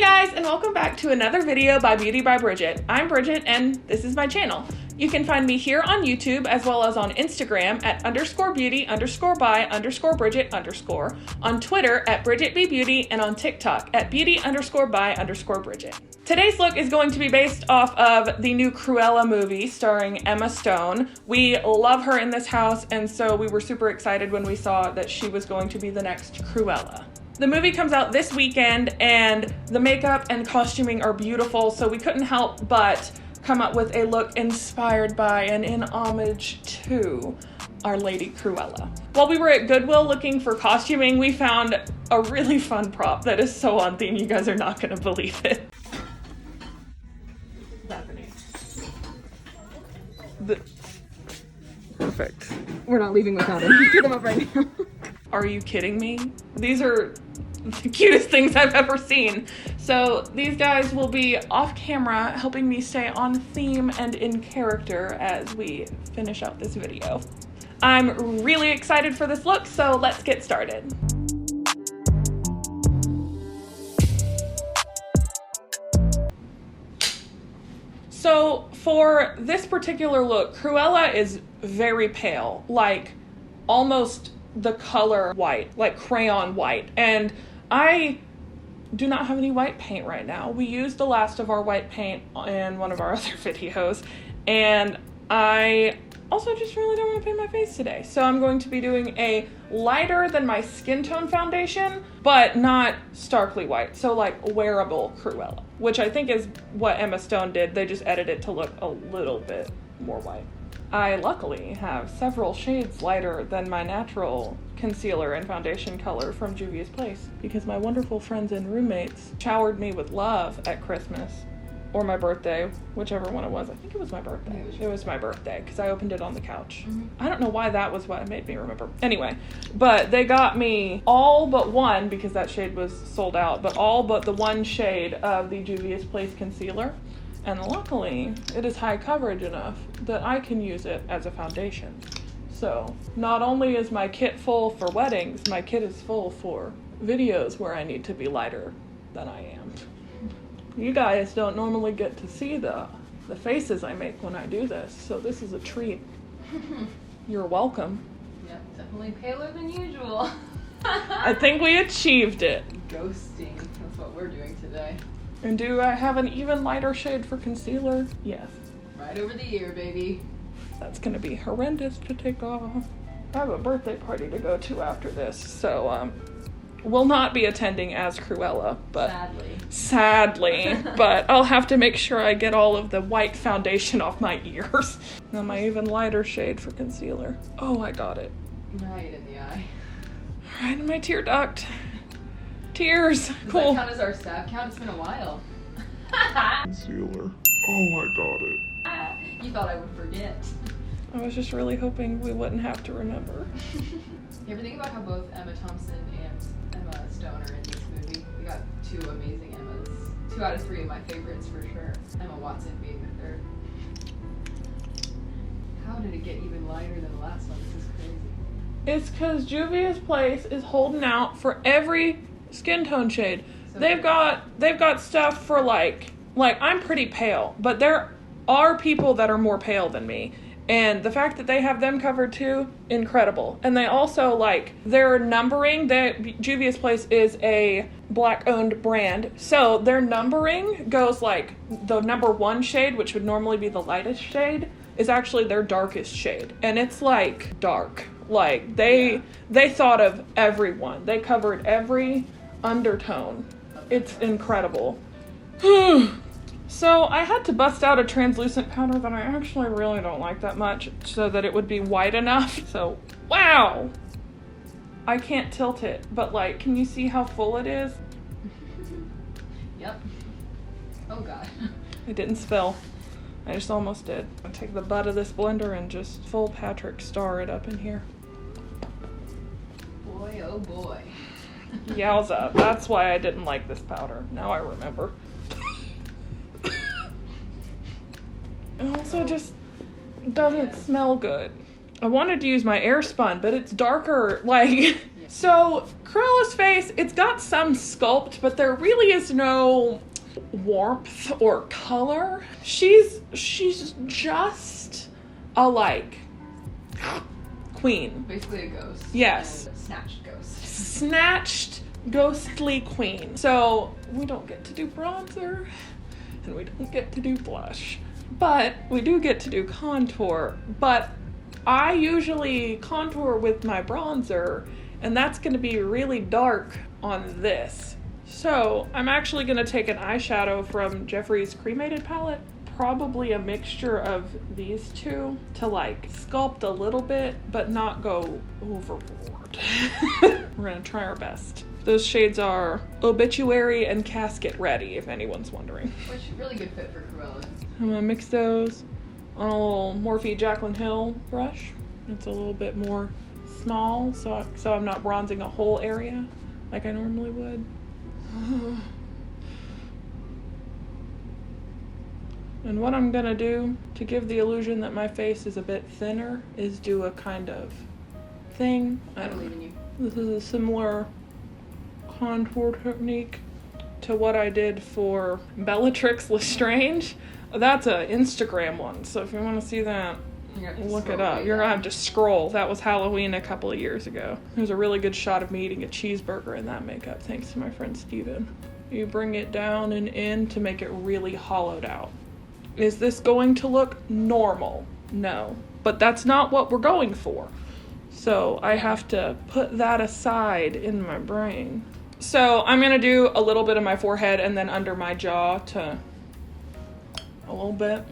guys, and welcome back to another video by Beauty by Bridget. I'm Bridget and this is my channel. You can find me here on YouTube as well as on Instagram at _beauty_by_Bridget_, on Twitter at BridgetBBeauty, and on TikTok at beauty_by_Bridget. Today's look is going to be based off of the new Cruella movie starring Emma Stone. We love her in this house, and so we were super excited when we saw that she was going to be the next Cruella. The movie comes out this weekend, and the makeup and costuming are beautiful, so we couldn't help but come up with a look inspired by and in homage to our Lady Cruella. While we were at Goodwill looking for costuming, we found a really fun prop that is so on theme, you guys are not gonna believe it. Bethany. Perfect. We're not leaving without him. Pick him up right now. Are you kidding me? These are the cutest things I've ever seen. So these guys will be off camera helping me stay on theme and in character as we finish out this video. I'm really excited for this look, so let's get started. So for this particular look, Cruella is very pale, like almost the color white, like crayon white. And I do not have any white paint right now. We used the last of our white paint in one of our other videos, and I also just really don't want to paint my face today. So I'm going to be doing a lighter than my skin tone foundation, but not starkly white. So like wearable Cruella, which I think is what Emma Stone did. They just edited it to look a little bit more white. I luckily have several shades lighter than my natural concealer and foundation color from Juvia's Place because my wonderful friends and roommates showered me with love at Christmas or my birthday, whichever one it was. I think it was my birthday. It was my birthday because I opened it on the couch. I don't know why that was what made me remember. Anyway, but they got me all but one, because that shade was sold out, but all but the one shade of the Juvia's Place concealer. And luckily, it is high coverage enough that I can use it as a foundation. So not only is my kit full for weddings, my kit is full for videos where I need to be lighter than I am. You guys don't normally get to see the faces I make when I do this, so this is a treat. You're welcome. Yep, definitely paler than usual. I think we achieved it. Ghosting, that's what we're doing today. And do I have an even lighter shade for concealer? Yes. Right over the ear, baby. That's gonna be horrendous to take off. I have a birthday party to go to after this, so will not be attending as Cruella, but sadly, but I'll have to make sure I get all of the white foundation off my ears. And my even lighter shade for concealer. Oh, I got it. Right in the eye. Right in my tear duct. Tears. Does Cool. that count as our stab count? It's been a while. Concealer. Oh, I got it. You thought I would forget. I was just really hoping we wouldn't have to remember. You ever think about how both Emma Thompson and Emma Stone are in this movie? We got two amazing Emmas. 2 out of 3 of my favorites for sure. Emma Watson being the third. How did it get even lighter than the last one? This is crazy. It's because Juvia's Place is holding out for every skin tone shade. So they've got stuff for like I'm pretty pale, but there are people that are more pale than me. And the fact that they have them covered too, incredible. And they also their numbering, Juvia's Place is a black owned brand. So their numbering goes like the number 1 shade, which would normally be the lightest shade, is actually their darkest shade. And it's like dark. Like they thought of everyone. They covered every undertone. It's incredible. So I had to bust out a translucent powder that I actually really don't like that much so that it would be white enough. So, wow! I can't tilt it, but can you see how full it is? Yep. Oh god. It didn't spill. I just almost did. I'll take the butt of this blender and just full Patrick Star it up in here. Boy, oh boy. Yowza. That's why I didn't like this powder. Now I remember. It also just doesn't smell good. I wanted to use my Airspun, but it's darker. So Cruella's face, it's got some sculpt, but there really is no warmth or color. She's just a, like, queen. Basically a ghost. Yes. And a snatched ghost. Snatched, ghostly queen. So we don't get to do bronzer, and we don't get to do blush, but we do get to do contour. But I usually contour with my bronzer, and that's going to be really dark on this. So I'm actually going to take an eyeshadow from Jeffree's cremated palette, probably a mixture of these two, to like sculpt a little bit, but not go overboard. We're going to try our best. Those shades are Obituary and Casket Ready, if anyone's wondering. Which really good fit for Cruella. I'm going to mix those on a little Morphe Jaclyn Hill brush. It's a little bit more small, so I'm not bronzing a whole area like I normally would. And what I'm gonna do to give the illusion that my face is a bit thinner is do a kind of thing. I believe in you. This is a similar contour technique to what I did for Bellatrix Lestrange. That's an Instagram one, so if you want to see that, look it up. You're gonna have to scroll. That was Halloween a couple of years ago. There's a really good shot of me eating a cheeseburger in that makeup, thanks to my friend Steven. You bring it down and in to make it really hollowed out. Is this going to look normal? No. But that's not what we're going for. So I have to put that aside in my brain. So I'm gonna do a little bit of my forehead and then under my jaw to a little bit.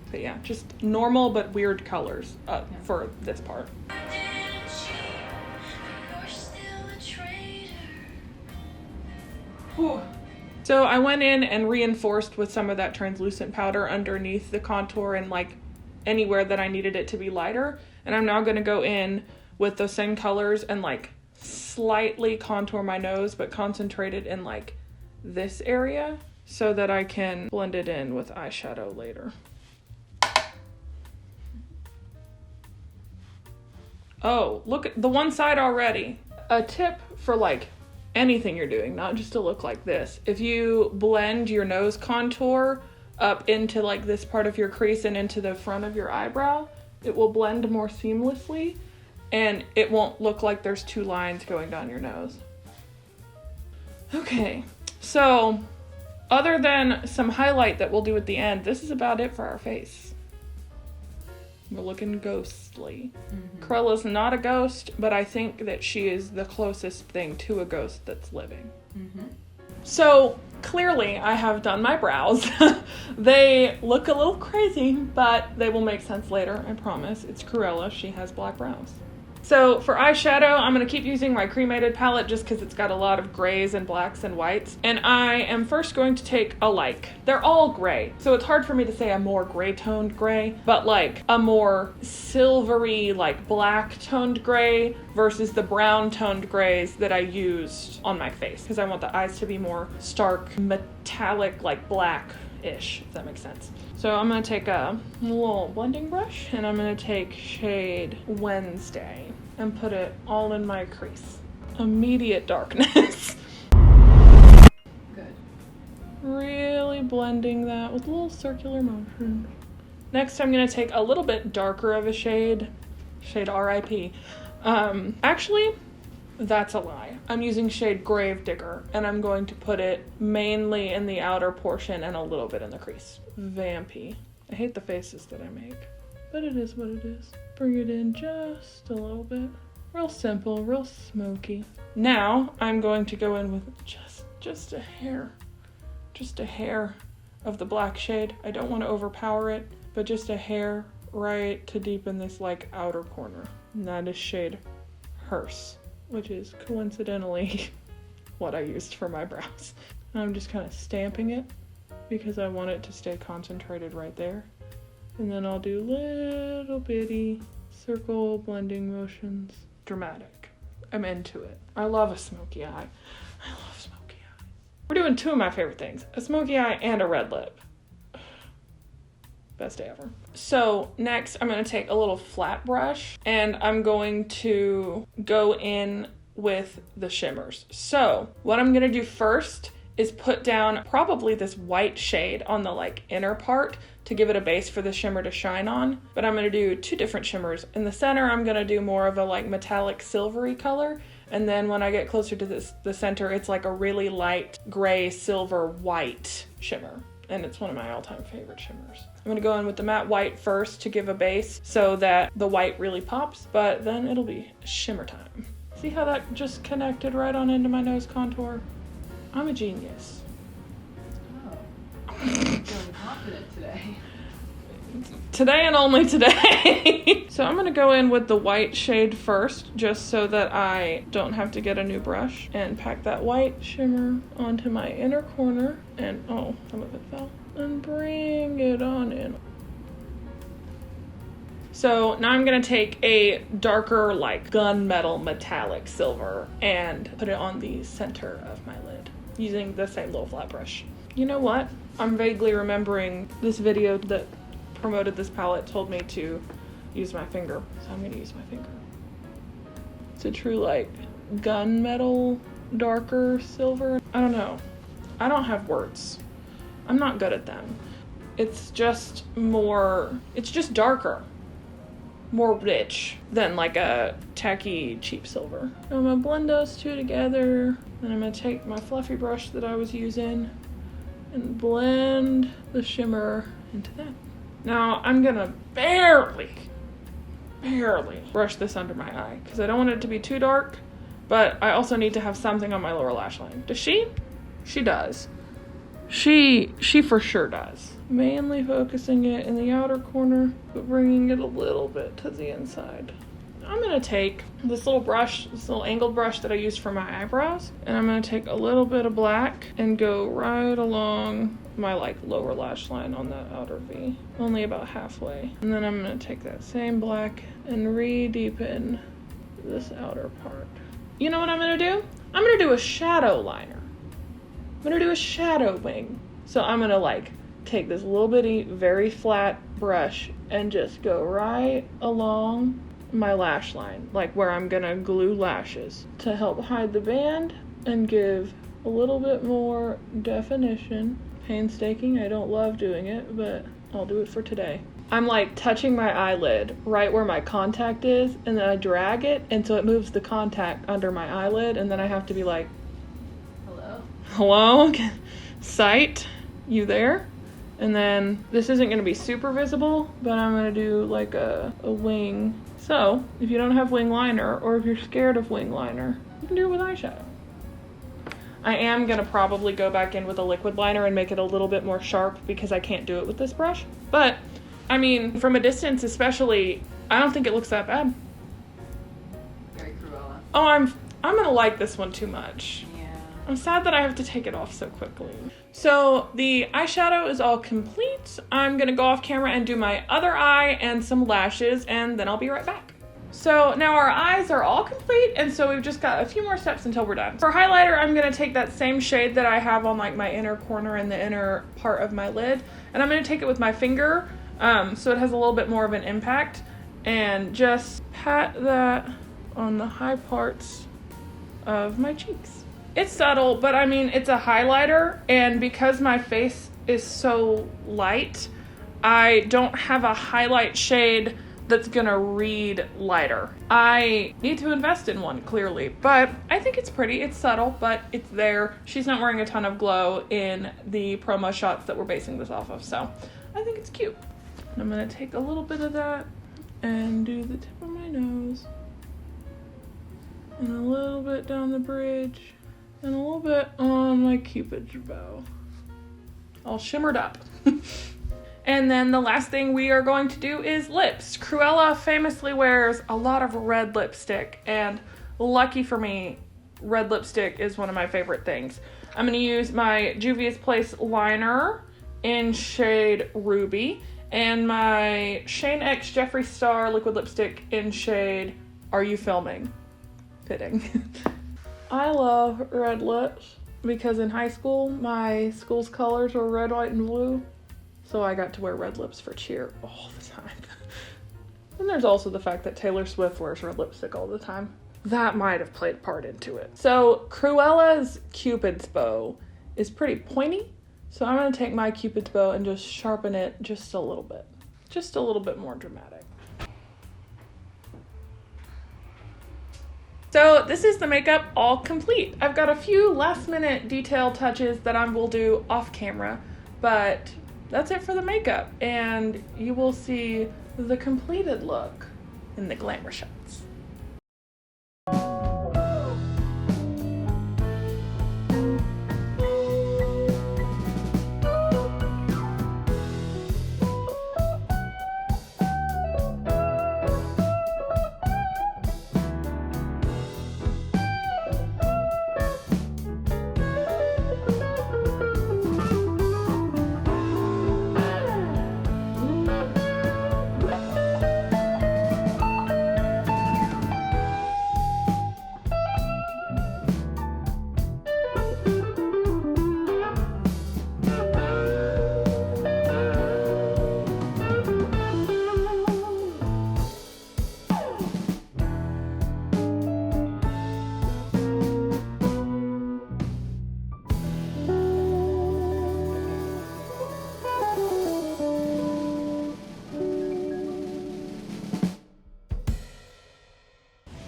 But yeah, just normal but weird colors for this part. Whew. So I went in and reinforced with some of that translucent powder underneath the contour and like anywhere that I needed it to be lighter. And I'm now gonna go in with those same colors and like slightly contour my nose, but concentrate it in like this area so that I can blend it in with eyeshadow later. Oh, look at the one side already. A tip for like anything you're doing, not just to look like this. If you blend your nose contour up into like this part of your crease and into the front of your eyebrow, it will blend more seamlessly and it won't look like there's two lines going down your nose. Okay, so other than some highlight that we'll do at the end, this is about it for our face. We're looking ghostly. Cruella's not a ghost, but I think that she is the closest thing to a ghost that's living. So clearly I have done my brows. They look a little crazy, but they will make sense later, I promise. It's Cruella, she has black brows. So for eyeshadow, I'm going to keep using my cremated palette just because it's got a lot of grays and blacks and whites. And I am first going to take a like. They're all gray, so it's hard for me to say a more gray toned gray, but like a more silvery, like black toned gray versus the brown toned grays that I used on my face because I want the eyes to be more stark, metallic, like black-ish, if that makes sense. So I'm going to take a little blending brush and I'm going to take shade Wednesday and put it all in my crease. Immediate darkness. Good. Really blending that with a little circular motion. Next I'm going to take a little bit darker of a shade RIP. Actually, that's a lie. I'm using shade Gravedigger, and I'm going to put it mainly in the outer portion and a little bit in the crease. Vampy. I hate the faces that I make, but it is what it is. Bring it in just a little bit. Real simple, real smoky. Now, I'm going to go in with just a hair of the black shade. I don't want to overpower it, but just a hair right to deepen this like outer corner. And that is shade Hearse, which is coincidentally what I used for my brows. I'm just kind of stamping it because I want it to stay concentrated right there. And then I'll do little bitty circle blending motions. Dramatic. I'm into it. I love a smoky eye. We're doing two of my favorite things, a smoky eye and a red lip. Best day ever. So next I'm going to take a little flat brush and I'm going to go in with the shimmers. So what I'm gonna do first is put down probably this white shade on the like inner part to give it a base for the shimmer to shine on. But I'm gonna do 2 different shimmers. In the center, I'm gonna do more of a like metallic silvery color. And then when I get closer to the center, it's like a really light gray, silver, white shimmer. And it's one of my all-time favorite shimmers. I'm gonna go in with the matte white first to give a base so that the white really pops, but then it'll be shimmer time. See how that just connected right on into my nose contour? I'm a genius. Oh. I'm feeling confident today. Today and only today. So I'm gonna go in with the white shade first, just so that I don't have to get a new brush, and pack that white shimmer onto my inner corner, and oh, some of it fell, and bring it on in. So now I'm gonna take a darker, like gunmetal metallic silver and put it on the center of my lid using the same little flat brush. You know what? I'm vaguely remembering this video that promoted this palette told me to use my finger, so I'm gonna use my finger. It's a true like gunmetal darker silver. I don't know. I don't have words. I'm not good at them. It's just darker, more rich than like a tacky cheap silver. So I'm gonna blend those 2 together, and I'm gonna take my fluffy brush that I was using and blend the shimmer into that. Now I'm gonna barely brush this under my eye because I don't want it to be too dark, but I also need to have something on my lower lash line. Does she? She does. She for sure does. Mainly focusing it in the outer corner, but bringing it a little bit to the inside. I'm gonna take this little brush, this little angled brush that I used for my eyebrows, and I'm gonna take a little bit of black and go right along my like lower lash line on that outer V, only about halfway. And then I'm gonna take that same black and re-deepen this outer part. You know what I'm gonna do? I'm gonna do a shadow liner. I'm gonna do a shadow wing. So I'm gonna like take this little bitty, very flat brush and just go right along my lash line, like where I'm gonna glue lashes to help hide the band and give a little bit more definition. Painstaking, I don't love doing it, but I'll do it for today. I'm like touching my eyelid right where my contact is, and then I drag it, and so it moves the contact under my eyelid, and then I have to be like, hello, sight, you there? And then this isn't gonna be super visible, but I'm gonna do like a wing. So if you don't have wing liner, or if you're scared of wing liner, you can do it with eyeshadow. I am gonna probably go back in with a liquid liner and make it a little bit more sharp because I can't do it with this brush. But I mean, from a distance especially, I don't think it looks that bad. Very Cruella. Oh, I'm gonna like this one too much. Yeah. I'm sad that I have to take it off so quickly. So the eyeshadow is all complete. I'm gonna go off camera and do my other eye and some lashes, and then I'll be right back. So now our eyes are all complete, and so we've just got a few more steps until we're done. For highlighter, I'm gonna take that same shade that I have on like my inner corner and the inner part of my lid, and I'm gonna take it with my finger, so it has a little bit more of an impact, and just pat that on the high parts of my cheeks. It's subtle, but I mean, it's a highlighter, and because my face is so light, I don't have a highlight shade that's gonna read lighter. I need to invest in one, clearly, but I think it's pretty. It's subtle, but it's there. She's not wearing a ton of glow in the promo shots that we're basing this off of, so I think it's cute. And I'm gonna take a little bit of that and do the tip of my nose, and a little bit down the bridge, and a little bit on my cupid's bow. All shimmered up. And then the last thing we are going to do is lips. Cruella famously wears a lot of red lipstick, and lucky for me, red lipstick is one of my favorite things. I'm gonna use my Juvia's Place liner in shade Ruby, and my Shane X Jeffree Star liquid lipstick in shade Are You Filming? Fitting. I love red lips because in high school, my school's colors were red, white, and blue. So I got to wear red lips for cheer all the time. And there's also the fact that Taylor Swift wears red lipstick all the time. that might have played a part into it. So Cruella's Cupid's bow is pretty pointy. So I'm going to take my Cupid's bow and just sharpen it just a little bit. Just a little bit more dramatic. So this is the makeup all complete. I've got a few last minute detail touches that I will do off camera, but that's it for the makeup. And you will see the completed look in the glamour shots.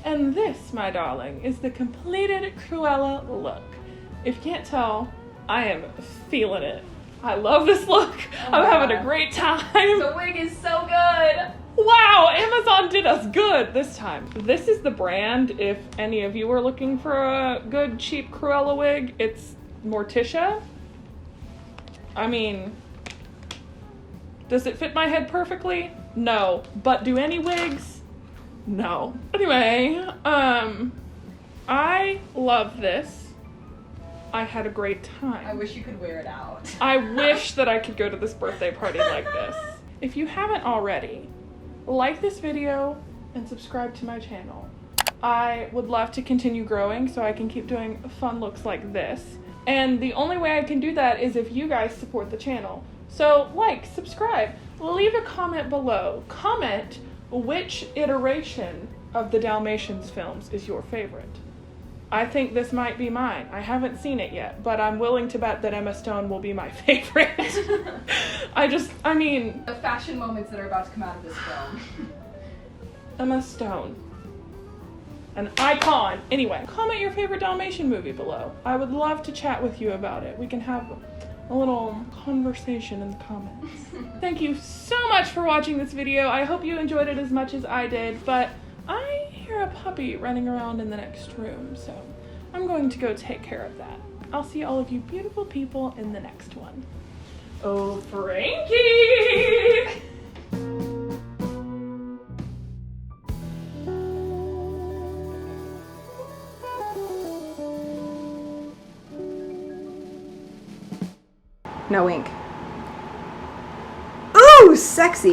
And this, my darling, is the completed Cruella look. If you can't tell, I am feeling it. I love this look. I'm having a great time. The wig is so good. Wow, Amazon did us good this time. This is the brand. If any of you are looking for a good, cheap Cruella wig, it's Morticia. I mean, does it fit my head perfectly? No. But do any wigs? No. Anyway, I love this. I had a great time. I wish you could wear it out. I wish that I could go to this birthday party like this. If you haven't already, like this video and subscribe to my channel. I would love to continue growing so I can keep doing fun looks like this. And the only way I can do that is if you guys support the channel. So like, subscribe, leave a comment below. Comment which iteration of the Dalmatians films is your favorite. I think this might be mine. I haven't seen it yet, but I'm willing to bet that Emma Stone will be my favorite. I mean... The fashion moments that are about to come out of this film. Emma Stone. An icon. Anyway, comment your favorite Dalmatian movie below. I would love to chat with you about it. We can have a little conversation in the comments. Thank you so much for watching this video. I hope you enjoyed it as much as I did, but I hear a puppy running around in the next room, so I'm going to go take care of that. I'll see all of you beautiful people in the next one. Oh, Frankie! No ink. Ooh, sexy.